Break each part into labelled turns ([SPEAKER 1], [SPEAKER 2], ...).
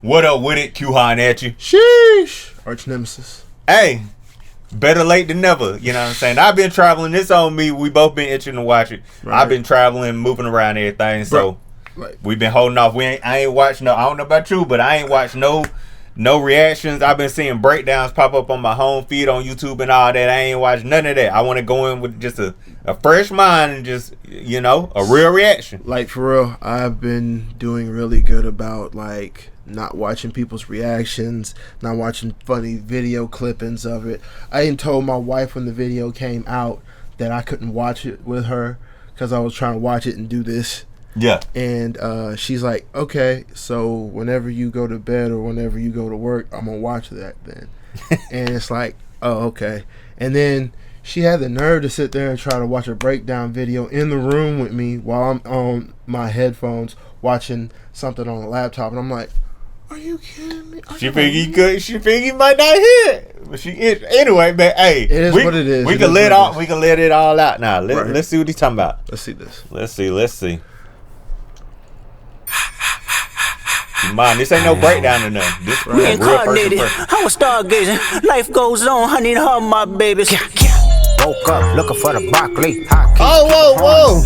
[SPEAKER 1] What up with it? Q-Han at you.
[SPEAKER 2] Sheesh. Arch nemesis.
[SPEAKER 1] Hey, better late than never. You know what I'm saying? I've been traveling. This on me. We both been itching to watch it. Right. I've been traveling, moving around everything. So we've been holding off. I ain't watched no. I don't know about you, but I ain't watched no reactions. I've been seeing breakdowns pop up on my home feed on YouTube and all that. I ain't watched none of that. I want to go in with just a fresh mind and just, a real reaction.
[SPEAKER 2] Like, for real, I've been doing really good about, like, not watching people's reactions, not watching funny video clippings of it. I even told my wife when the video came out that I couldn't watch it with her because I was trying to watch it and do this.
[SPEAKER 1] Yeah.
[SPEAKER 2] And she's like, okay, so whenever you go to bed or whenever you go to work, I'm going to watch that then. And it's like, oh, okay. And then she had the nerve to sit there and try to watch a breakdown video in the room with me while I'm on my headphones watching something on a laptop. And I'm like, are you kidding me?
[SPEAKER 1] She figured you might not hear it. But anyway, man, hey.
[SPEAKER 2] It is what it is.
[SPEAKER 1] We can let it all out now. Let's see what he's talking about.
[SPEAKER 2] Let's see this.
[SPEAKER 1] Let's see. Man, this ain't no breakdown or nothing. This
[SPEAKER 3] reincarnated. I was stargazing. Life goes on. I need her, my babies. Woke up looking for the broccoli.
[SPEAKER 1] Whoa.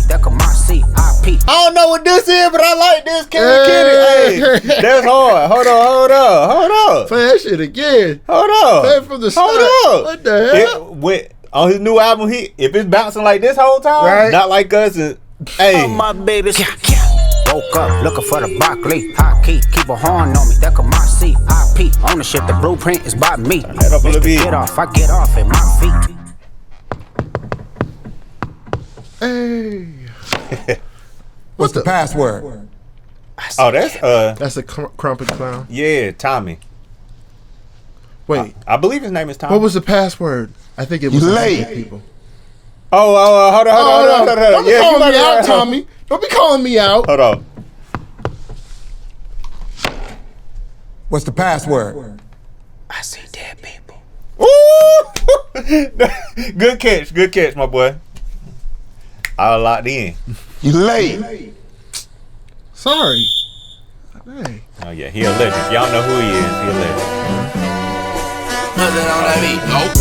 [SPEAKER 1] I don't know what this is, but I like this. Kitty. Hey, that's hard. Hold on.
[SPEAKER 2] Play that shit again.
[SPEAKER 1] Hold on.
[SPEAKER 2] Play it from the start.
[SPEAKER 1] Hold on.
[SPEAKER 2] What the hell?
[SPEAKER 1] On his new album, if it's bouncing like this whole time, right? Not like us. Hey,
[SPEAKER 3] my babies. Woke up looking for the broccoli. High key, keep a horn on me. That come my seat. IP ownership, the blueprint is by me. Get off, I get off at my feet.
[SPEAKER 2] Hey.
[SPEAKER 4] What's the password?
[SPEAKER 1] Oh, that's
[SPEAKER 2] a crumpet clown.
[SPEAKER 1] Yeah, Tommy.
[SPEAKER 2] Wait,
[SPEAKER 1] I believe his name is Tommy.
[SPEAKER 2] What was the password? I think it was
[SPEAKER 4] late.
[SPEAKER 2] People.
[SPEAKER 1] Hold on.
[SPEAKER 2] Don't be calling me out, Tommy. Don't be calling me out.
[SPEAKER 1] Hold on.
[SPEAKER 4] What's the password?
[SPEAKER 3] I see dead people.
[SPEAKER 1] Ooh! Good catch, my boy. I locked in.
[SPEAKER 4] You late.
[SPEAKER 2] Sorry. Hey.
[SPEAKER 1] Oh yeah, he a legend. Y'all know who he is. He a legend.
[SPEAKER 3] Nothing on that beat. Nope.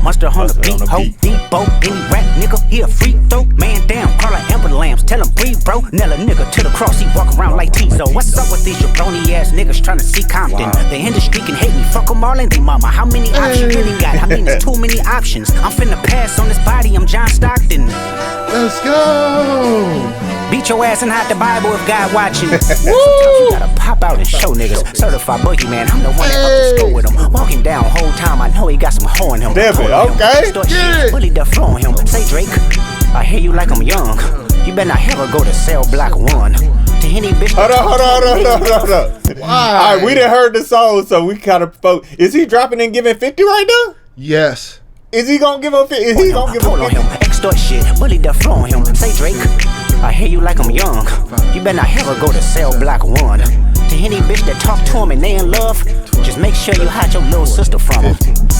[SPEAKER 3] Monster on the beat, ho, Depot, any rap nigga, he a freak throw. Man down, call like Amber Lambs, tell him breathe, bro. Nail a nigga to the cross, he walk around like Tizo. What's up with these jabroni ass niggas trying to see Compton? The industry can hate me, fuck them all and they mama. How many options you really got? I mean, there's too many options. I'm finna pass on this body, I'm John Stockton.
[SPEAKER 2] Let's go.
[SPEAKER 3] Beat your ass and hide the Bible if God watching. Sometimes you gotta pop out and show niggas. Certified boogeyman, I'm the one that up to school with him. Walking down whole time, I know he got some hoe in him.
[SPEAKER 1] Okay.
[SPEAKER 3] Fully the flow on him. Say Drake, I hear you like I'm young. You better not ever go to cell block 1. To any bitch.
[SPEAKER 1] Hold on. Alright, we done heard the song, so we kind of is he dropping and giving 50 right now?
[SPEAKER 2] Yes.
[SPEAKER 1] Is he gonna give him 50? Is he gonna give him 50?
[SPEAKER 3] Extort shit, bully the flow on him. Say Drake, I hear you like I'm young. You better not ever go to cell block 1. To any bitch that talk to him and they in love, just make sure you hide your little sister from him.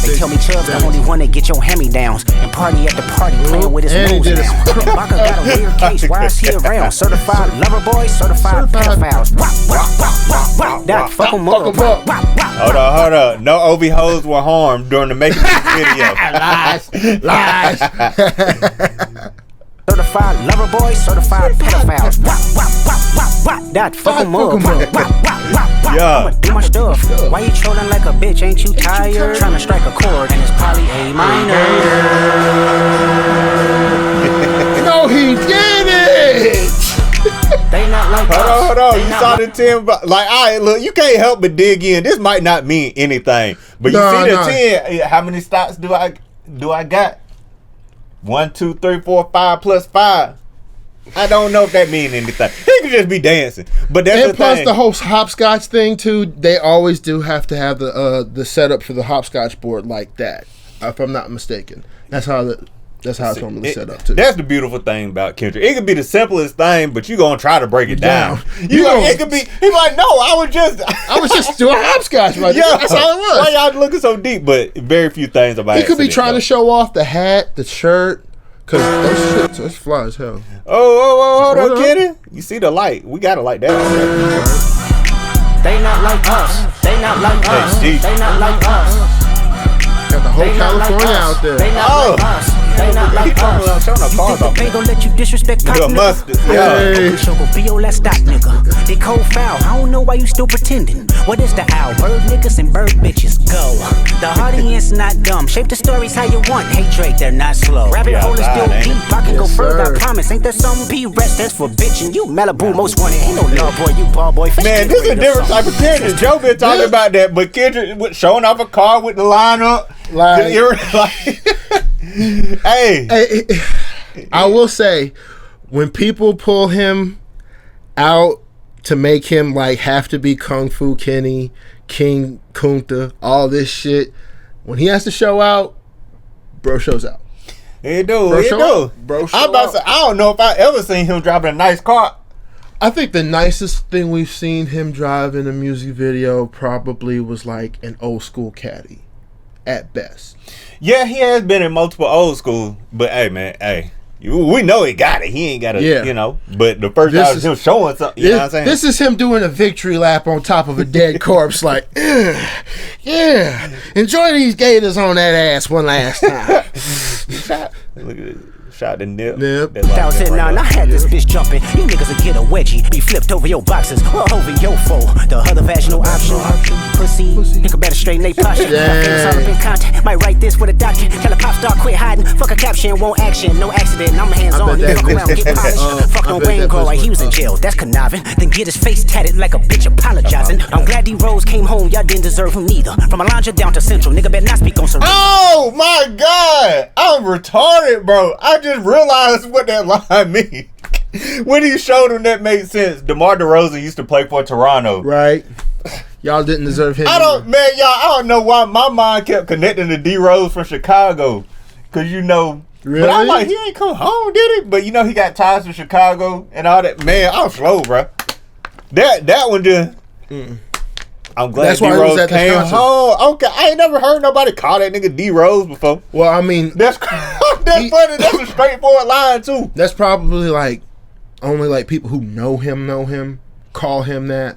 [SPEAKER 3] They tell me Chubb's the only one that get your hand-me-downs and party at the party playing with his nose now. And Baka got a weird case, why is he around? Certified lover boy, certified pedophiles. That fuck him up.
[SPEAKER 1] Hold on. No OV hoes were harmed during the making of this video.
[SPEAKER 2] Lies.
[SPEAKER 3] Certified lover boy, certified pedophiles. That fuck him up.
[SPEAKER 1] Yeah.
[SPEAKER 3] I'ma do my stuff. Why you trolling like a bitch? Ain't you tired? Trying to strike a chord and it's probably A minor.
[SPEAKER 2] No, he did it.
[SPEAKER 3] They not like
[SPEAKER 1] Hold on. You saw the 10, like, all right, look, you can't help but dig in. This might not mean anything, but you see the 10. How many stocks do I got? 1, 2, 3, 4, 5 plus 5. I don't know if that means anything. He could just be dancing, but that's
[SPEAKER 2] and
[SPEAKER 1] the
[SPEAKER 2] plus
[SPEAKER 1] thing.
[SPEAKER 2] The whole hopscotch thing too. They always do have to have the setup for the hopscotch board like that. If I'm not mistaken, that's how it's normally set up too.
[SPEAKER 1] That's the beautiful thing about Kendrick. It could be the simplest thing, but you gonna try to break it down. It could be. He's like, no, I was just
[SPEAKER 2] doing hopscotch right there. That's all it was.
[SPEAKER 1] Why y'all looking so deep? But very few things about it.
[SPEAKER 2] He could be trying to show off the hat, the shirt. Cause those shit, that's fly as hell.
[SPEAKER 1] Hold on, kidding? You see the light? We gotta light that.
[SPEAKER 3] They not like us. They not like us.
[SPEAKER 1] deep.
[SPEAKER 3] They not like us.
[SPEAKER 2] Got the whole
[SPEAKER 3] They not like
[SPEAKER 2] California
[SPEAKER 3] us.
[SPEAKER 2] out there.
[SPEAKER 3] They not like us. They not
[SPEAKER 1] He
[SPEAKER 3] like
[SPEAKER 1] talking about
[SPEAKER 3] us.
[SPEAKER 1] showing up
[SPEAKER 3] You
[SPEAKER 1] cars
[SPEAKER 3] think
[SPEAKER 1] off
[SPEAKER 3] the
[SPEAKER 1] there.
[SPEAKER 3] pay gon' let you disrespect pop,
[SPEAKER 1] Nigga,
[SPEAKER 3] nigga?
[SPEAKER 1] mustard.
[SPEAKER 2] Hey.
[SPEAKER 1] Yeah.
[SPEAKER 3] Show go be your last stop, nigga. They cold foul. I don't know why you still pretending. What is the owl? Bird niggas and bird bitches. Go. The audience not dumb. Shape the stories how you want. Hey Drake, they're not slow. Rabbit
[SPEAKER 1] Yeah,
[SPEAKER 3] hole is still
[SPEAKER 1] ain't it?
[SPEAKER 3] deep. I can go
[SPEAKER 2] Yes,
[SPEAKER 3] further.
[SPEAKER 2] sir.
[SPEAKER 3] I promise. Ain't there some P rest that's for bitching? You Malibu most wanted. Ain't no love boy. You ball boy.
[SPEAKER 1] Man, this is a different type of Kendrick. Joe been talking about that, but Kendrick showing off a car with the lineup.
[SPEAKER 2] Like-
[SPEAKER 1] Hey.
[SPEAKER 2] Hey, I will say, when people pull him out to make him like have to be Kung Fu Kenny, King Kunta, all this shit, when he has to show out, bro shows out.
[SPEAKER 1] He do.
[SPEAKER 2] Bro,
[SPEAKER 1] He
[SPEAKER 2] show
[SPEAKER 1] do.
[SPEAKER 2] up. Bro, show
[SPEAKER 1] I'm about to say, I don't know if I ever seen him driving a nice car.
[SPEAKER 2] I think the nicest thing we've seen him drive in a music video probably was like an old school caddy, at best.
[SPEAKER 1] Yeah, he has been in multiple old school, but hey, man, hey. We know he got it. He ain't got to,
[SPEAKER 2] Yeah.
[SPEAKER 1] you know. But the first
[SPEAKER 2] This
[SPEAKER 1] time
[SPEAKER 2] is-
[SPEAKER 1] him showing something, you know what I'm saying?
[SPEAKER 2] This is him doing a victory lap on top of a dead corpse, like, yeah, enjoy these gators on that ass one last time.
[SPEAKER 1] Look at it. Shot the nip.
[SPEAKER 2] Nip.
[SPEAKER 1] That locked it
[SPEAKER 3] 2009,
[SPEAKER 1] right
[SPEAKER 3] I had this bitch jumping. You niggas will get a wedgie. Be flipped over your boxes or over your foe. The other vaginal option. Pussy. Nigga better straighten they posture. My fingers all up in contact. Might write this with a doctor. Tell a pop star quit hiding. Fuck a caption, won't action. No accident. I'm hands on.
[SPEAKER 2] bet
[SPEAKER 3] You
[SPEAKER 2] that
[SPEAKER 3] fuck around,
[SPEAKER 2] pussy-
[SPEAKER 3] get polished. Fuck
[SPEAKER 2] I
[SPEAKER 3] no
[SPEAKER 2] bet
[SPEAKER 3] rain
[SPEAKER 2] that
[SPEAKER 3] girl
[SPEAKER 2] pussy
[SPEAKER 3] like he was in jail. That's conniving. Then get his face tatted like a bitch apologizing. I'm glad D-Rose came home. Y'all didn't deserve him neither. From Alondra down to Central. Nigga better not speak on some.
[SPEAKER 1] Oh my God, I'm retarded, bro. I just realized what that line means. When he showed him, that made sense. DeMar DeRozan used to play for Toronto.
[SPEAKER 2] Right? Y'all didn't deserve him.
[SPEAKER 1] I don't, man, y'all. I don't know why my mind kept connecting to D Rose from Chicago, cause you know. But I'm
[SPEAKER 2] Really?
[SPEAKER 1] like, he ain't come home, did he? But you know, he got ties to Chicago and all that. Man, I'm slow, bro. That one just. I'm glad
[SPEAKER 2] That's
[SPEAKER 1] D
[SPEAKER 2] why he was
[SPEAKER 1] Rose
[SPEAKER 2] at the
[SPEAKER 1] came
[SPEAKER 2] concert.
[SPEAKER 1] home. Okay, I ain't never heard nobody call that nigga D Rose before.
[SPEAKER 2] Well, I mean,
[SPEAKER 1] That's that's funny. That's a straightforward line too.
[SPEAKER 2] that's probably like only like people who know him call him that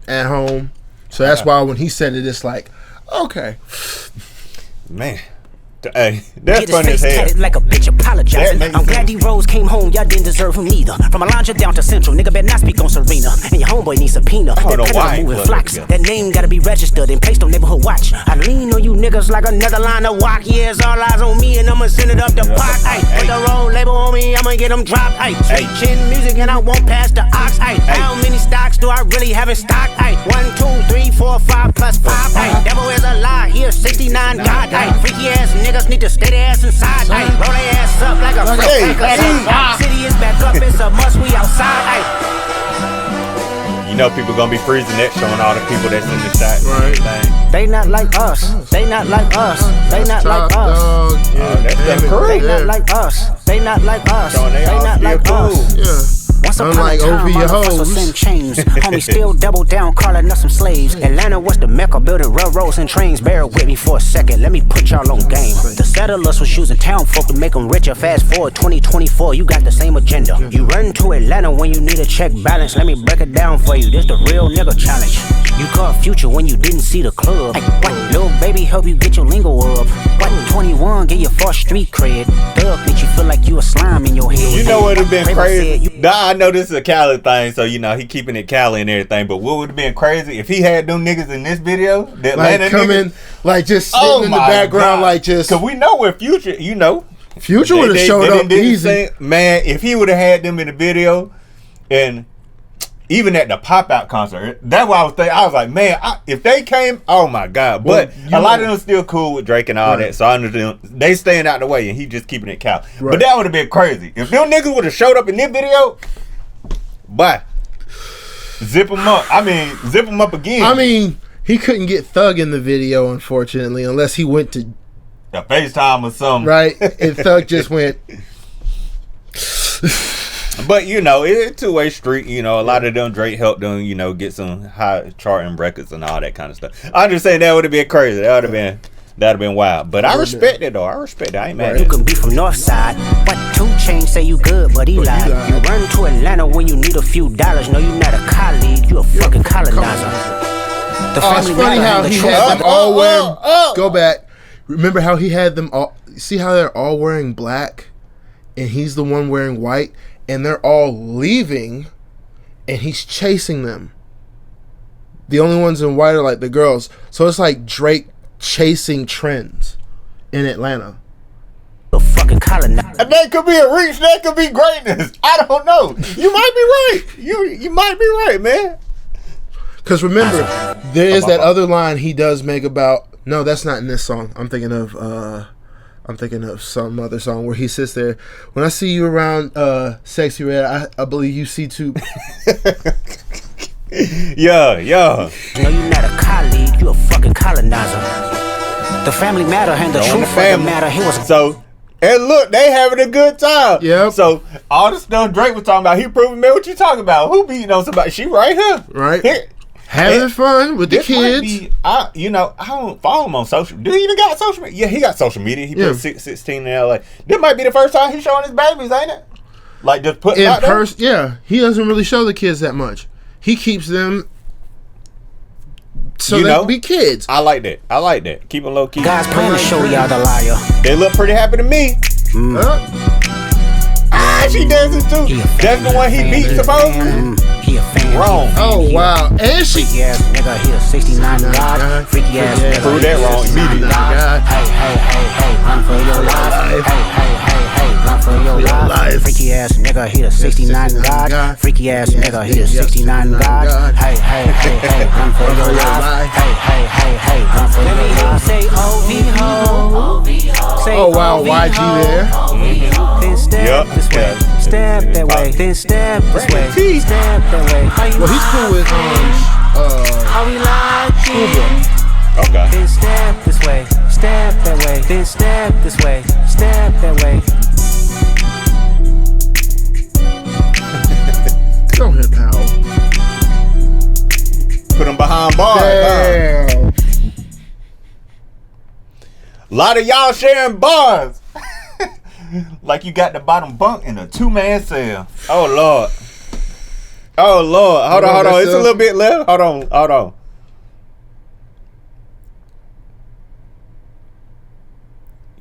[SPEAKER 2] at home. So that's why when he said it, it's like, okay.
[SPEAKER 1] Man, hey, that's
[SPEAKER 3] Get his
[SPEAKER 1] funny as
[SPEAKER 3] face
[SPEAKER 1] hell.
[SPEAKER 3] tatted like a bitch apologizing.
[SPEAKER 1] That makes
[SPEAKER 3] I'm glad
[SPEAKER 1] sense.
[SPEAKER 3] D-Rose came home, y'all didn't deserve him neither. From Alondra down to Central, nigga better not speak on Serena. And your homeboy needs subpoena.
[SPEAKER 1] don't know
[SPEAKER 3] That
[SPEAKER 1] why he
[SPEAKER 3] moving
[SPEAKER 1] put it
[SPEAKER 3] flocks.
[SPEAKER 1] together.
[SPEAKER 3] That name gotta be registered and placed on neighborhood watch. I lean on you niggas like another line of walk. Yeah, it's all eyes on me and I'ma send it up the pot. Ay, put the wrong label on me, I'ma get them dropped. Ay, sweet chin music and I won't pass the ox. Ay, how many stocks do I really have in stock? Ay, 1, 2, 3, 4, 5 plus 5. Ay, devil is a lie, here's 69 God. Ay, freaky ass niggas need to stay their ass inside. Ay, roll their ass up like a
[SPEAKER 1] Hey,
[SPEAKER 3] freak. City is back up, it's a must, we outside. Ay.
[SPEAKER 1] You know, people gonna be freezing that, showing all the people that's in the shot.
[SPEAKER 2] Right.
[SPEAKER 1] Thing.
[SPEAKER 3] They not like us. They not like us. They not
[SPEAKER 2] Top
[SPEAKER 3] like us.
[SPEAKER 2] dog. Yeah,
[SPEAKER 1] that's
[SPEAKER 2] damn
[SPEAKER 1] the
[SPEAKER 2] it.
[SPEAKER 1] crew.
[SPEAKER 3] They
[SPEAKER 2] Yeah.
[SPEAKER 3] not like us. They not like us.
[SPEAKER 1] Showing they
[SPEAKER 3] They
[SPEAKER 1] all
[SPEAKER 3] not
[SPEAKER 1] still
[SPEAKER 3] like
[SPEAKER 1] cool.
[SPEAKER 3] us.
[SPEAKER 2] Yeah.
[SPEAKER 3] Once upon
[SPEAKER 2] Unlike
[SPEAKER 3] a time,
[SPEAKER 2] over your
[SPEAKER 3] all of us
[SPEAKER 2] hoes.
[SPEAKER 3] was in chains. Homie still double down, calling us some slaves. Atlanta was the mecca, building railroads and trains. Bear with me for a second, let me put y'all on game. The settlers was using town folk to make them richer. Fast forward 2024, you got the same agenda. You run to Atlanta when you need a check balance. Let me break it down for you, this the real nigga challenge. You caught Future when you didn't see the club. Hey, what? Lil' baby help you get your lingo up. What? 21 get your first street cred. Thug make you feel like you a slime in your head.
[SPEAKER 1] You know what would have been
[SPEAKER 3] Raven
[SPEAKER 1] crazy?
[SPEAKER 3] said you-
[SPEAKER 1] Nah, I know this is a Cali thing, so you know he keeping it Cali and everything. But what would have been crazy if he had them niggas in this video? The Atlanta
[SPEAKER 2] Like coming,
[SPEAKER 1] niggas.
[SPEAKER 2] like just sitting in the background, like just.
[SPEAKER 1] Cause we know where Future, you know,
[SPEAKER 2] Future would have
[SPEAKER 1] they
[SPEAKER 2] showed up
[SPEAKER 1] didn't
[SPEAKER 2] easy.
[SPEAKER 1] say- man, if he would have had them in the video, and even at the pop out concert, that's why I was thinking. I was like, man, if they came, oh my god.
[SPEAKER 2] Well,
[SPEAKER 1] But
[SPEAKER 2] you
[SPEAKER 1] a lot
[SPEAKER 2] know-
[SPEAKER 1] of them still cool with Drake and all
[SPEAKER 2] Right.
[SPEAKER 1] that. So I understand they staying out the way, and he just keeping it Cal.
[SPEAKER 2] Right.
[SPEAKER 1] But that would have been crazy if them niggas would have showed up in this video. Bye. Zip them up. I mean, zip them up again.
[SPEAKER 2] I mean, he couldn't get Thug in the video, unfortunately, unless he went to
[SPEAKER 1] the FaceTime or something.
[SPEAKER 2] right, and Thug just went.
[SPEAKER 1] But you know, it's a two-way street. You know, a lot of them Drake helped them, you know, get some high charting records and all that kind of stuff. I'm just saying that would have been crazy. That'd have been wild. But I respect it though. I respect it. I ain't mad
[SPEAKER 3] You
[SPEAKER 1] at it.
[SPEAKER 3] can be from North Side, but 2 Chainz say you good, but he lied. You run to Atlanta when you need a few dollars. No, you not a colleague, you a fucking colonizer. The
[SPEAKER 2] Oh, it's
[SPEAKER 3] family
[SPEAKER 2] funny
[SPEAKER 3] matter
[SPEAKER 2] how
[SPEAKER 3] and the
[SPEAKER 2] he
[SPEAKER 3] truth.
[SPEAKER 2] had them all wearing. Go back. Remember how he had them all? See how they're all wearing black, and he's the one wearing white, and they're all leaving, and he's chasing them. The only ones in white are like the girls. So it's like Drake chasing trends in Atlanta.
[SPEAKER 3] The fucking colonizer.
[SPEAKER 1] And that could be a reach. That could be greatness. I don't know. You might be right. You might be right, man.
[SPEAKER 2] Because remember, there is that other line he does make about. No, that's not in this song. I'm thinking of some other song where he sits there. When I see you around, Sexy Red, I believe you see too.
[SPEAKER 1] Yeah.
[SPEAKER 3] No, you're not a colleague. You a fucking colonizer. The family matter and the truth of the matter. He was
[SPEAKER 1] so. And look, they having a good time.
[SPEAKER 2] Yep.
[SPEAKER 1] So all the stuff Drake was talking about, he proving, man, what you talking about? Who beating on somebody? She right here.
[SPEAKER 2] Right.
[SPEAKER 1] Here.
[SPEAKER 2] Having fun with the
[SPEAKER 1] This might
[SPEAKER 2] kids.
[SPEAKER 1] be, I don't follow him on social. Do he even got social media? Yeah, he got social media. He put 16 in LA. This might be the first time he's showing his babies, ain't it? Like just putting out there.
[SPEAKER 2] Yeah, he doesn't really show the kids that much. He keeps them so they can be kids.
[SPEAKER 1] I like that. Keep them low key.
[SPEAKER 3] God's plan to show y'all the liar.
[SPEAKER 1] They look pretty happy to me. She dancing too. That's the one he beat, supposedly.
[SPEAKER 3] He a fan.
[SPEAKER 1] Wrong.
[SPEAKER 2] Oh wow, and she.
[SPEAKER 3] Freaky ass nigga, he a 69 God. Freaky ass nigga.
[SPEAKER 1] Prove that wrong immediately.
[SPEAKER 3] Hey, run for your life. Hey, run for your life. Freaky ass nigga, he a 69 God. Freaky ass nigga, he a 69 God. Hey, run for your life. Hey, run for your life. Say OV ho.
[SPEAKER 2] Oh wow, YG there.
[SPEAKER 3] Then step this way. Step that way. Then step this way. Step that way.
[SPEAKER 2] Well, he's cool with
[SPEAKER 3] How we like
[SPEAKER 2] Schoolboy.
[SPEAKER 1] Okay.
[SPEAKER 3] Then step this way. Step that way. Then step this way. Step that way.
[SPEAKER 2] Don't hit how.
[SPEAKER 1] Put him behind bars.
[SPEAKER 2] Damn.
[SPEAKER 1] A lot of y'all sharing bars. Like you got the bottom bunk in a 2-man cell. Oh Lord. Hold on. It's a little bit left. Hold on.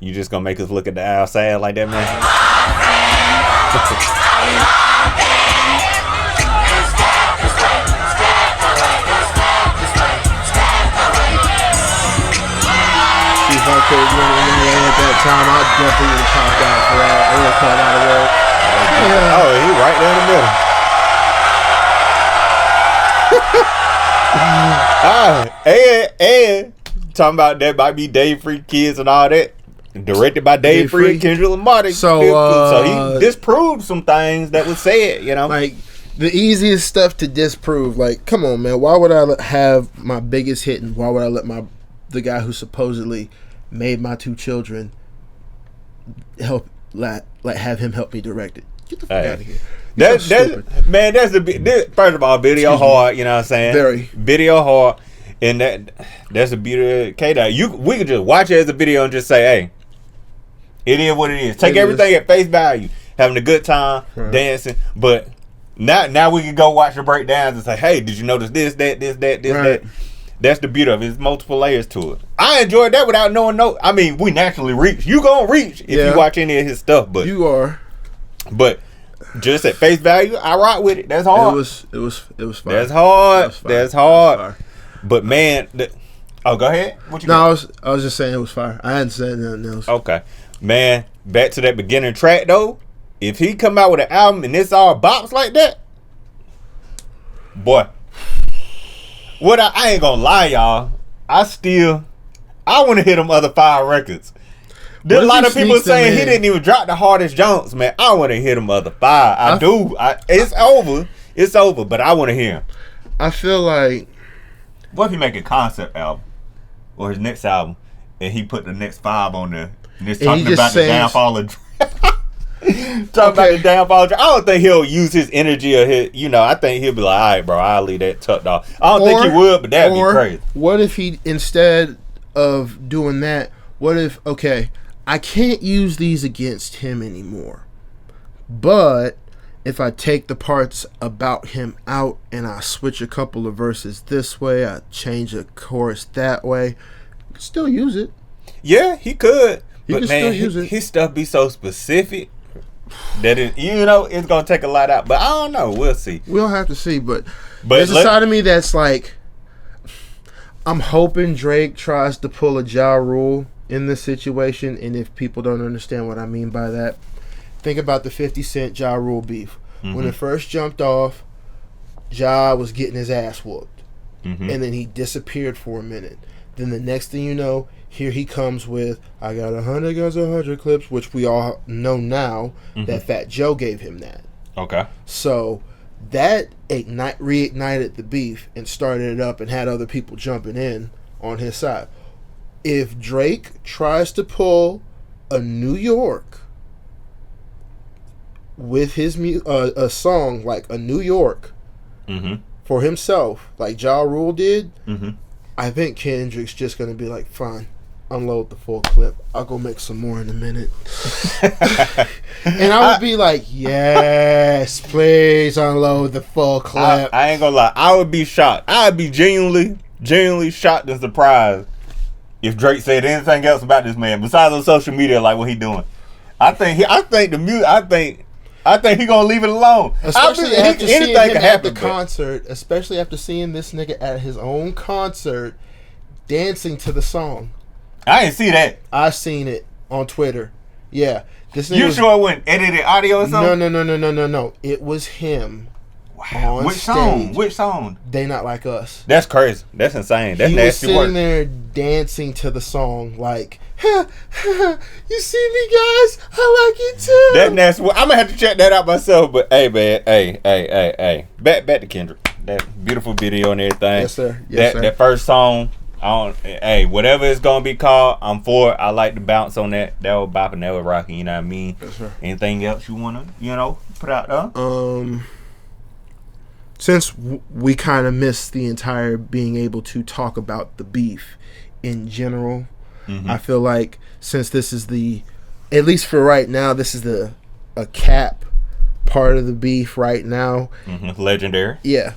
[SPEAKER 1] You just gonna make us look at the outside like that, man?
[SPEAKER 2] If I could win at that time, I definitely would have popped out for that. I would have caught out of work. Yeah.
[SPEAKER 1] Oh, he right there in the middle. And talking about that might be Dave Free Kids and all that. Directed by Dave Free and Kendrick Lamar. So he disproved some things that was said,
[SPEAKER 2] Like, the easiest stuff to disprove. Like, come on, man. Why would I have my biggest hit and why would I let the guy who supposedly made my 2 children have him help me direct it? Get the fuck out of here.
[SPEAKER 1] That's first of all, video hard, you know what I'm saying?
[SPEAKER 2] Very.
[SPEAKER 1] Video hard. And that's the beauty of K-Dot. We could just watch it as a video and just say, hey, it is what it is. Take everything at face value. Having a good time, dancing. But now we can go watch the breakdowns and say, hey, did you notice this, that? That's the beauty of it. There's multiple layers to it. I enjoyed that without knowing we naturally reach. You gonna reach if you watch any of his stuff, but
[SPEAKER 2] you are.
[SPEAKER 1] But just at face value, I rock with it. That's hard.
[SPEAKER 2] It was fine.
[SPEAKER 1] That's hard. That's hard. But man, go ahead. What you got?
[SPEAKER 2] I was just saying it was fire. I hadn't said nothing else.
[SPEAKER 1] Okay, man. Back to that beginning track though. If he come out with an album and it's all bops like that, boy. What I ain't gonna lie, y'all. I want to hit them other 5 records. There's a lot of people saying he didn't even drop the hardest Jones, man. I want to hit them other 5. I do. It's over. It's over. But I want to hear him.
[SPEAKER 2] I feel like.
[SPEAKER 1] What if he make a concept album or his next album, and he put the next 5 on there, and it's talking about the downfall of. About the downfall. I don't think he'll use his energy or his. I think he'll be like, all right, bro, I'll leave that tucked off. I don't think he would, but that'd be crazy.
[SPEAKER 2] What if he, instead of doing that, what if, I can't use these against him anymore, but if I take the parts about him out and I switch a couple of verses this way, I change a chorus that way, still use it.
[SPEAKER 1] Yeah, he could.
[SPEAKER 2] He
[SPEAKER 1] but
[SPEAKER 2] can
[SPEAKER 1] man,
[SPEAKER 2] still use it.
[SPEAKER 1] His stuff be so specific that it's gonna take a lot out. But I don't know. We'll see.
[SPEAKER 2] We'll have to see. But there's a side of me that's like, I'm hoping Drake tries to pull a Ja Rule in this situation. And if people don't understand what I mean by that, think about the 50 Cent Ja Rule beef. Mm-hmm. When it first jumped off, Ja was getting his ass whooped. Mm-hmm. And then he disappeared for a minute. Then the next thing you know, here he comes with, I got 100 guns, 100 clips, which we all know now that Fat Joe gave him that.
[SPEAKER 1] Okay.
[SPEAKER 2] So that reignited the beef and started it up and had other people jumping in on his side. If Drake tries to pull a New York with his a song like a New York for himself, like Ja Rule did, I think Kendrick's just going to be like, fine, unload the full clip. I'll go make some more in a minute. And I would be like, yes, please unload the full clip.
[SPEAKER 1] I ain't going to lie. I would be shocked. I would be genuinely shocked and surprised if Drake said anything else about this man besides on social media, like what he doing. I think he gonna leave it alone.
[SPEAKER 2] Especially after seeing him at the concert. Especially after seeing this nigga at his own concert dancing to the song.
[SPEAKER 1] I didn't see that.
[SPEAKER 2] I seen it on Twitter. Yeah, this nigga.
[SPEAKER 1] You sure it wasn't edited audio or something?
[SPEAKER 2] No. It was him. Wow. On
[SPEAKER 1] Which
[SPEAKER 2] stage.
[SPEAKER 1] song? Which song?
[SPEAKER 2] They Not Like Us.
[SPEAKER 1] That's crazy. That's insane. That's
[SPEAKER 2] he
[SPEAKER 1] nasty
[SPEAKER 2] was sitting
[SPEAKER 1] work.
[SPEAKER 2] there dancing to the song like, you see me, guys? I like it too.
[SPEAKER 1] That's nasty work. I'm gonna have to check that out myself. But hey, man, hey. Back to Kendrick. That beautiful video and everything.
[SPEAKER 2] Yes, sir.
[SPEAKER 1] That first song. Whatever it's gonna be called, I'm for it. I like to bounce on that. That was bopping, that was rocking. You know what I mean?
[SPEAKER 2] Yes, sir.
[SPEAKER 1] Anything else you wanna, put out there?
[SPEAKER 2] Since we kind of missed the entire being able to talk about the beef in general, I feel like since this is at least for right now, this is a cap part of the beef right now.
[SPEAKER 1] Legendary.
[SPEAKER 2] Yeah.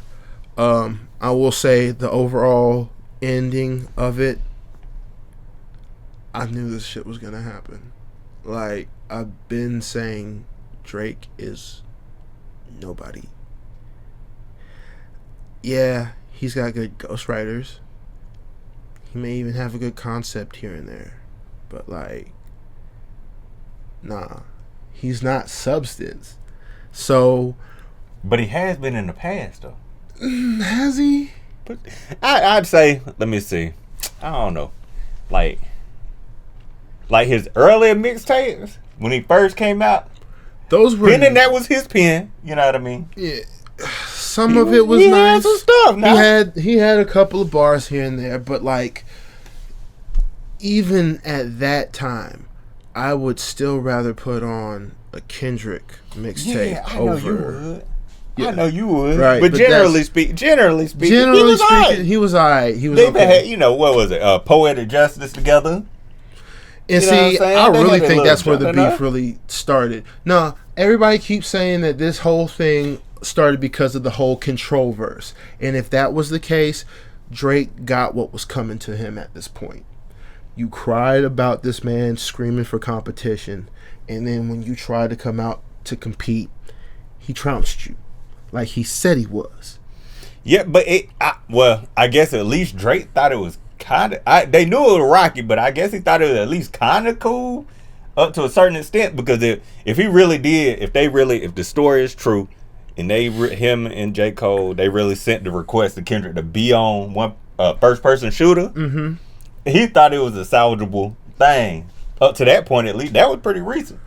[SPEAKER 2] I will say the overall ending of it, I knew this shit was gonna happen. Like, I've been saying Drake is nobody. Yeah, he's got good ghostwriters. He may even have a good concept here and there. But, like, nah. He's not substance. So...
[SPEAKER 1] But he has been in the past, though.
[SPEAKER 2] Has he?
[SPEAKER 1] But I'd say, let me see. I don't know. Like his earlier mixtapes, when he first came out,
[SPEAKER 2] those were...
[SPEAKER 1] And that was his pen. You know what I mean?
[SPEAKER 2] Yeah. Some of it was nice.
[SPEAKER 1] Had some stuff now.
[SPEAKER 2] He had a couple of bars here and there, but like even at that time, I would still rather put on a Kendrick mixtape over.
[SPEAKER 1] I know you would.
[SPEAKER 2] Right,
[SPEAKER 1] but generally speaking, he
[SPEAKER 2] was alright. He was
[SPEAKER 1] They've
[SPEAKER 2] okay.
[SPEAKER 1] had, what was it? Poetic Justice together.
[SPEAKER 2] And see, I really think that's where the beef really started. No, everybody keeps saying that this whole thing started because of the whole Control verse. And if that was the case, Drake got what was coming to him at this point. You cried about this man screaming for competition, and then when you tried to come out to compete, he trounced you like he said he was.
[SPEAKER 1] Yeah, but I guess at least Drake thought it was kind of... They knew it was rocky, but I guess he thought it was at least kind of cool up to a certain extent, because if he really did, if the story is true, and him and J. Cole, they really sent the request to Kendrick to be on one first-person shooter, he thought it was a salvageable thing. Up to that point, at least, that was pretty recent.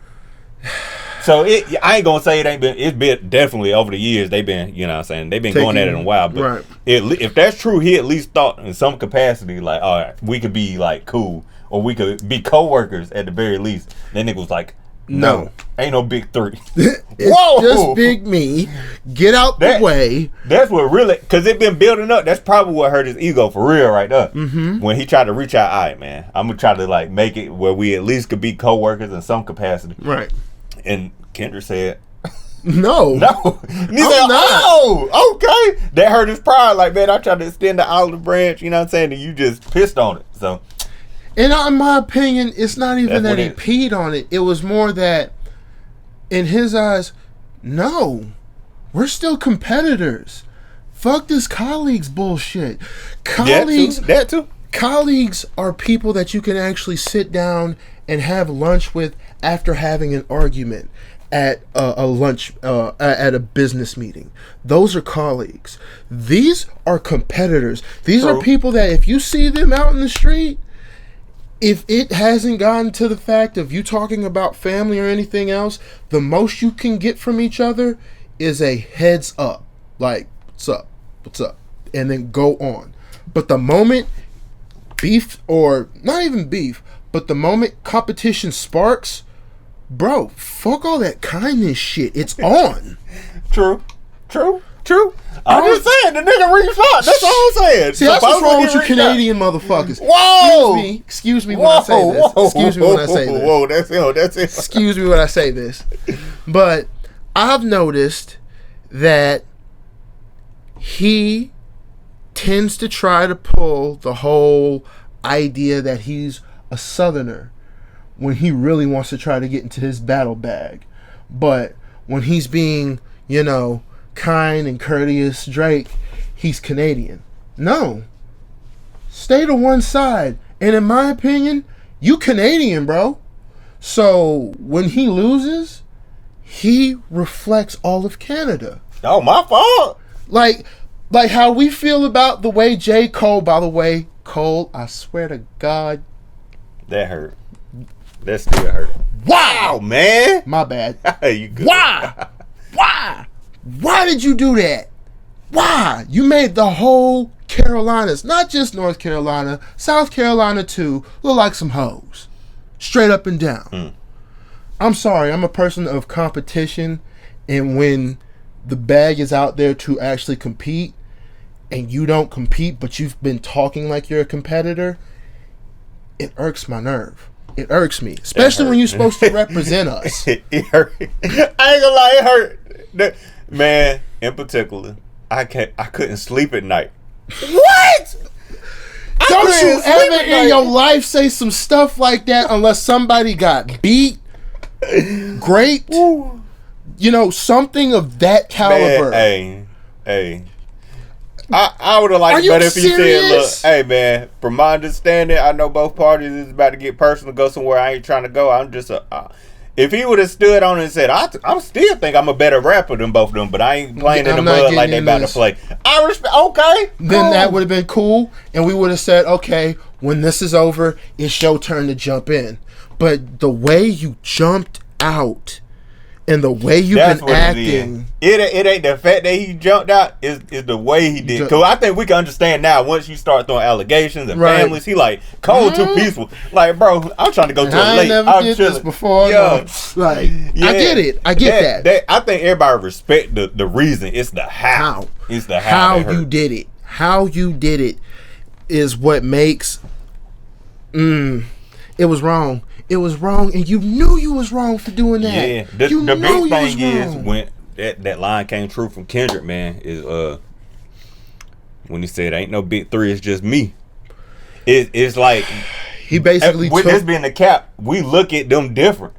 [SPEAKER 1] So I ain't gonna say it's been definitely over the years they've been, they've been going at it in a while. But
[SPEAKER 2] right.
[SPEAKER 1] If that's true, he at least thought in some capacity, like, all right, we could be like cool, or we could be co-workers at the very least. That nigga was like, no, ain't no big three.
[SPEAKER 2] It's just big me. Get out the way.
[SPEAKER 1] That's what really, because it been building up. That's probably what hurt his ego for real right there. When he tried to reach out, all right, man, I'm gonna try to like make it where we at least could be co-workers in some capacity.
[SPEAKER 2] Right.
[SPEAKER 1] And Kendrick said,
[SPEAKER 2] No.
[SPEAKER 1] No. And he
[SPEAKER 2] I'm
[SPEAKER 1] said,
[SPEAKER 2] not.
[SPEAKER 1] oh, okay. That hurt his pride. Like, man, I tried to extend the olive branch, you know what I'm saying? And you just pissed on it. So,
[SPEAKER 2] And in my opinion, it's not even
[SPEAKER 1] That's
[SPEAKER 2] that
[SPEAKER 1] what
[SPEAKER 2] he peed on it. It was more that, in his eyes, no, we're still competitors. Fuck this colleagues bullshit. Colleagues,
[SPEAKER 1] that too.
[SPEAKER 2] colleagues are people that you can actually sit down and have lunch with after having an argument at at a business meeting. Those are colleagues. These are competitors. These
[SPEAKER 1] True.
[SPEAKER 2] are people that if you see them out in the street, if it hasn't gotten to the fact of you talking about family or anything else, the most you can get from each other is a heads up. Like, what's up? What's up? And then go on. But the moment beef, or not even beef, but the moment competition sparks, bro, fuck all that kindness shit. It's on.
[SPEAKER 1] True. I'm just saying, the nigga reached out. That's all I'm saying.
[SPEAKER 2] See, that's what's wrong with you Canadian motherfuckers.
[SPEAKER 1] Whoa!
[SPEAKER 2] Excuse me when I say this. Excuse me when I say this.
[SPEAKER 1] Whoa, that's it.
[SPEAKER 2] Excuse me when I say this. But I've noticed that he tends to try to pull the whole idea that he's a Southerner when he really wants to try to get into his battle bag. But when he's being, kind and courteous Drake, he's Canadian. No. Stay to one side. And in my opinion, you Canadian, bro. So when he loses, he reflects all of Canada.
[SPEAKER 1] Oh, my fault.
[SPEAKER 2] Like how we feel about the way J. Cole, by the way, Cole, I swear to God.
[SPEAKER 1] That hurt. That still hurt. Wow, man.
[SPEAKER 2] My bad.
[SPEAKER 1] You good.
[SPEAKER 2] Why? Why did you do that? Why? You made the whole Carolinas, not just North Carolina, South Carolina too, look like some hoes. Straight up and down. I'm sorry, I'm a person of competition, and when the bag is out there to actually compete, and you don't compete, but you've been talking like you're a competitor, it irks my nerve. It irks me, especially when you're supposed to represent us.
[SPEAKER 1] It hurt. I ain't gonna lie, it hurt. Man, in particular, I couldn't sleep at night.
[SPEAKER 2] What? Don't you ever in your life say some stuff like that unless somebody got beat, raped, something of that caliber.
[SPEAKER 1] Man, hey. I would have liked
[SPEAKER 2] you
[SPEAKER 1] better if you
[SPEAKER 2] serious?
[SPEAKER 1] said, look, hey man, from my understanding, I know both parties is about to get personal, go somewhere I ain't trying to go. I'm just if he would have stood on it and said, I still think I'm a better rapper than both of them, but I ain't playing in the mud like they about to play. I respect. Okay,
[SPEAKER 2] then
[SPEAKER 1] cool.
[SPEAKER 2] that would have been cool, and we would have said, okay, when this is over, it's your turn to jump in. But the way you jumped out and the way you've been acting,
[SPEAKER 1] it ain't the fact that he jumped out, is the way he did. Because I think we can understand now, once you start throwing allegations and families, he like cold, too peaceful. Like, bro, I'm trying to go to a lake.
[SPEAKER 2] I never did this before.
[SPEAKER 1] Yo,
[SPEAKER 2] like, I get it. I get that.
[SPEAKER 1] I think everybody respect the reason. It's the how. It's the how
[SPEAKER 2] you did it. How you did it is what makes. It was wrong. It was wrong, and you knew you was wrong for doing that.
[SPEAKER 1] Yeah, the big thing is when that line came true from Kendrick, man, is when he said, "Ain't no big three, it's just me." It's like
[SPEAKER 2] he basically
[SPEAKER 1] with this being the cap, we look at them different.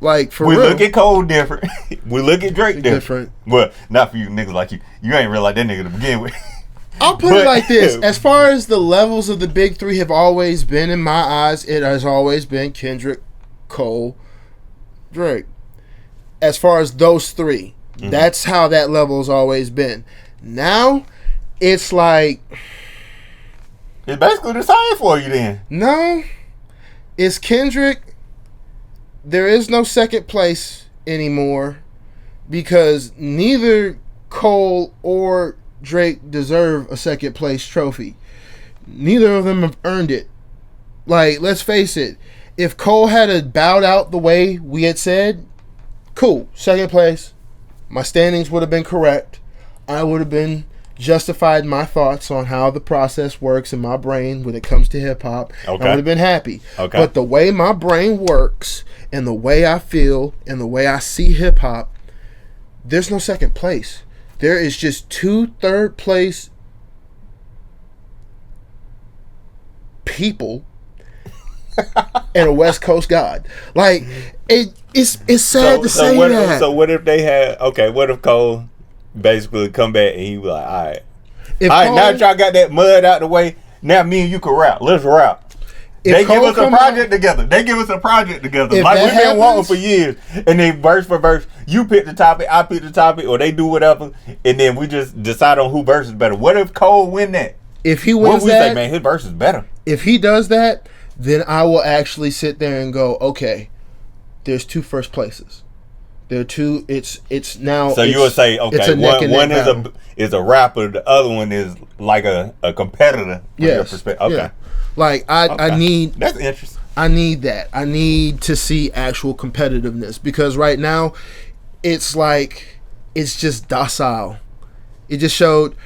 [SPEAKER 2] Like for
[SPEAKER 1] we
[SPEAKER 2] real.
[SPEAKER 1] look at Cole different. We look at Drake
[SPEAKER 2] different.
[SPEAKER 1] Well, not for you niggas like you. You ain't real like that nigga to begin with.
[SPEAKER 2] I'll put it like this. As far as the levels of the big three have always been, in my eyes, it has always been Kendrick, Cole, Drake. As far as those three, that's how that level has always been. Now, it's like...
[SPEAKER 1] It's basically the same for you then.
[SPEAKER 2] No. It's Kendrick. There is no second place anymore because neither Cole or Drake deserve a second place trophy. Neither of them have earned it. Like, let's face it, if Cole had bowed out the way we had said, cool, second place, my standings would have been correct. I would have been justified my thoughts on how the process works in my brain when it comes to hip-hop.
[SPEAKER 1] Okay.
[SPEAKER 2] I would have been happy.
[SPEAKER 1] Okay.
[SPEAKER 2] But the way my brain works and the way I feel and the way I see hip-hop, there's no second place. There is just 2 third place people and a West Coast God. Like it's sad to say that.
[SPEAKER 1] So what if they had? Okay, what if Cole basically come back and he was like, all right, now that y'all got that mud out the way, now me and you can rap. Let's rap. They give us a project together. Like we've been wanting for years. And then verse for verse, you pick the topic, I pick the topic, or they do whatever, and then we just decide on who verse is better. What if Cole win that?
[SPEAKER 2] If he wins
[SPEAKER 1] what we say, man, his verse is better.
[SPEAKER 2] If he does that, then I will actually sit there and go, okay, there's 2 first places. There are 2. It's now.
[SPEAKER 1] So you would say, okay, one is a rapper, the other one is like a competitor.
[SPEAKER 2] Yes.
[SPEAKER 1] Okay.
[SPEAKER 2] Yeah. Like I need.
[SPEAKER 1] That's interesting.
[SPEAKER 2] I need that. I need to see actual competitiveness, because right now, it's like it's just docile. It just showed.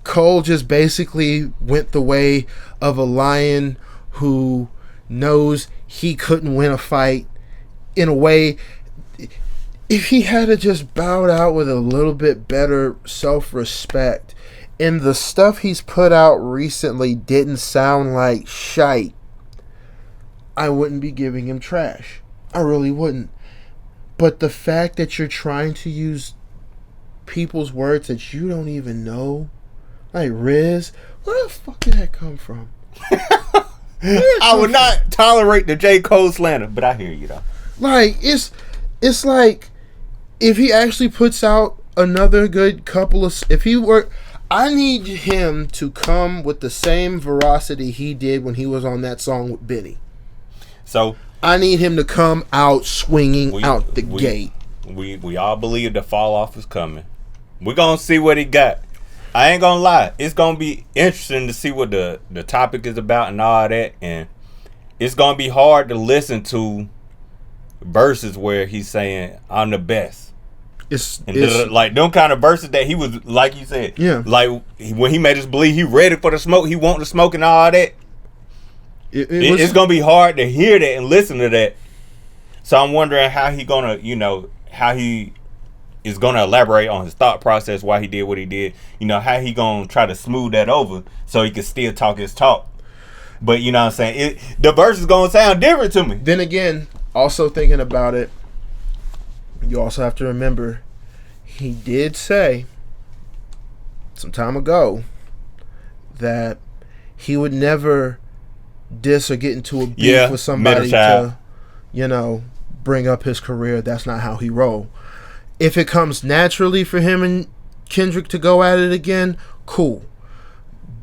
[SPEAKER 2] Cole just basically went the way of a lion who knows he couldn't win a fight. In a way, if he had to just bowed out with a little bit better self-respect, and the stuff he's put out recently didn't sound like shite, I wouldn't be giving him trash. I really wouldn't. But the fact that you're trying to use people's words that you don't even know, like Riz, where the fuck did that come from?
[SPEAKER 1] I would not tolerate the J. Cole slander, but I hear you though.
[SPEAKER 2] Like it's like if he actually puts out another good couple of, I need him to come with the same veracity he did when he was on that song with Benny.
[SPEAKER 1] So
[SPEAKER 2] I need him to come out swinging out the gate.
[SPEAKER 1] We all believe the fall off is coming. We're gonna see what he got. I ain't gonna lie, it's gonna be interesting to see what the topic is about and all that, and it's gonna be hard to listen to verses where he's saying I'm the best. It's like them kind of verses that he was, like you said, like when he made us believe he ready for the smoke, he want the smoke and all that. It's gonna be hard to hear that and listen to that. So I'm wondering how he gonna, how he is gonna elaborate on his thought process, why he did what he did. How he gonna try to smooth that over so he can still talk his talk. But you know what I'm saying? The verse is gonna sound different to me.
[SPEAKER 2] Then again, also thinking about it, you also have to remember, he did say some time ago that he would never diss or get into a beef with somebody to, bring up his career. That's not how he roll. If it comes naturally for him and Kendrick to go at it again, cool.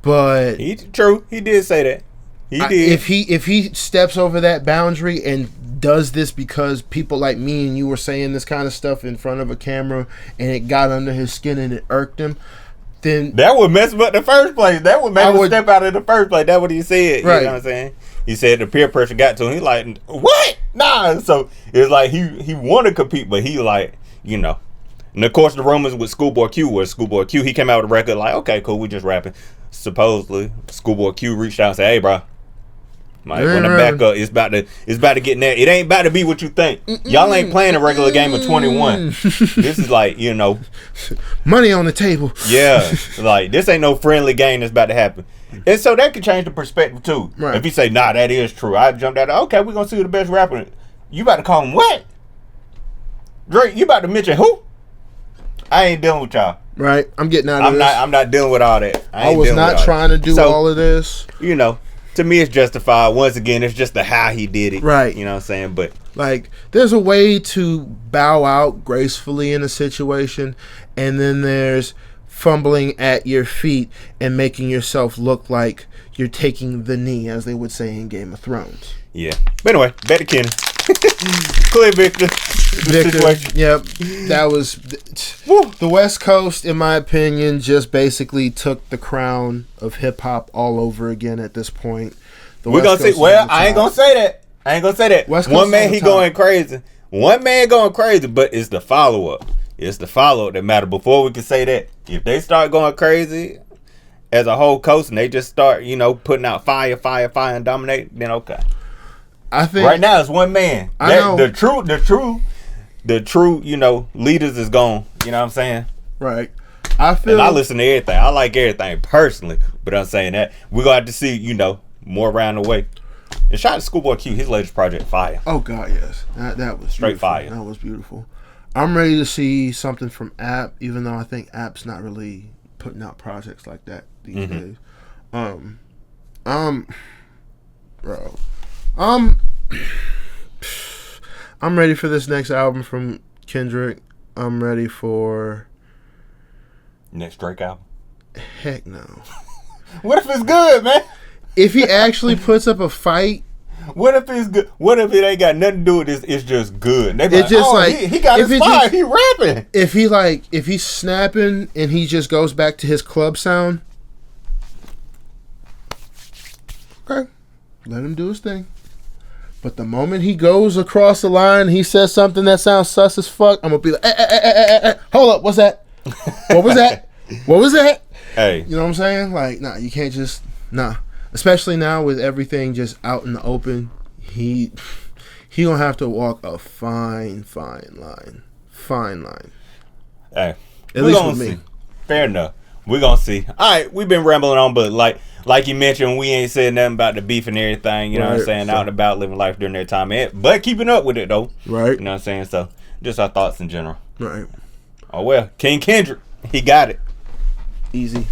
[SPEAKER 2] But
[SPEAKER 1] he did say that. He did.
[SPEAKER 2] If he steps over that boundary and does this because people like me and you were saying this kind of stuff in front of a camera and it got under his skin and it irked him, then
[SPEAKER 1] that would mess him up in the first place. That would make him step out in the first place. That's what he said. Right. You know what I'm saying? He said the peer pressure got to him. He like, what? Nah. So it's like he want to compete, but he like, and of course the rumors with Schoolboy Q was Schoolboy Q. He came out with a record like, okay, cool, we just rapping. Supposedly Schoolboy Q reached out and said, hey, bro, might want to back up. It's about to get in there. It ain't about to be what you think. Y'all ain't playing a regular game of 21. This is like,
[SPEAKER 2] money on the table.
[SPEAKER 1] Yeah, like this ain't no friendly game that's about to happen. And so that could change the perspective too. Right. If you say, nah, that is true. I jumped out. Okay, we're gonna see who the best rapper. You about to call him what? Drake, you about to mention who? I ain't dealing with y'all.
[SPEAKER 2] Right. I'm getting out of this.
[SPEAKER 1] I'm not dealing with all that.
[SPEAKER 2] I was not trying to do all of this.
[SPEAKER 1] To me, it's justified. Once again, it's just the how he did it.
[SPEAKER 2] Right.
[SPEAKER 1] You know what I'm saying? But
[SPEAKER 2] like, there's a way to bow out gracefully in a situation, and then there's fumbling at your feet and making yourself look like you're taking the knee, as they would say in Game of Thrones.
[SPEAKER 1] Yeah. But anyway, back to Kenny. Clear Victor.
[SPEAKER 2] Yep. That was the West Coast, in my opinion, just basically took the crown of hip hop all over again at this point.
[SPEAKER 1] We're gonna say, I ain't gonna say that. West Coast, one man he going crazy. One man going crazy, but it's the follow up. It's the follow up that matter. Before we can say that, if they start going crazy as a whole coast and they just start, putting out fire and dominate, then okay.
[SPEAKER 2] I think
[SPEAKER 1] right now it's one man.
[SPEAKER 2] I know.
[SPEAKER 1] The true the true, leaders is gone. You know what I'm saying?
[SPEAKER 2] Right.
[SPEAKER 1] And I listen to everything. I like everything personally, but I'm saying that we're gonna have to see, more around the way. And shout out to Schoolboy Q, his latest project, fire.
[SPEAKER 2] Oh God, yes, that was
[SPEAKER 1] straight
[SPEAKER 2] beautiful.
[SPEAKER 1] fire.
[SPEAKER 2] That was beautiful. I'm ready to see something from App, even though I think App's not really putting out projects like that these days. Bro, I'm ready for this next album from Kendrick. I'm ready for
[SPEAKER 1] next Drake album.
[SPEAKER 2] Heck no.
[SPEAKER 1] What if it's good, man?
[SPEAKER 2] If he actually puts up a fight.
[SPEAKER 1] What if it's good? What if it ain't got nothing to do with this? It's just good. They
[SPEAKER 2] It's just like
[SPEAKER 1] he got his fire. He rapping.
[SPEAKER 2] If he's snapping and he just goes back to his club sound, okay, let him do his thing. But the moment he goes across the line, he says something that sounds sus as fuck. I'm gonna be like, hold up, what's that? What was that? What was that?
[SPEAKER 1] Hey,
[SPEAKER 2] you know what I'm saying? Like, nah, you can't just Especially now with everything just out in the open, he gonna have to walk a fine line.
[SPEAKER 1] Hey,
[SPEAKER 2] at least with me.
[SPEAKER 1] Fair enough. We're gonna see. All right, we've been rambling on, but like you mentioned, we ain't said nothing about the beef and everything. You know what I'm saying? Out and about, living life during their time, but keeping up with it though.
[SPEAKER 2] Right.
[SPEAKER 1] You know what I'm saying? So, just our thoughts in general.
[SPEAKER 2] Right.
[SPEAKER 1] Oh well, King Kendrick, he got it.
[SPEAKER 2] Easy.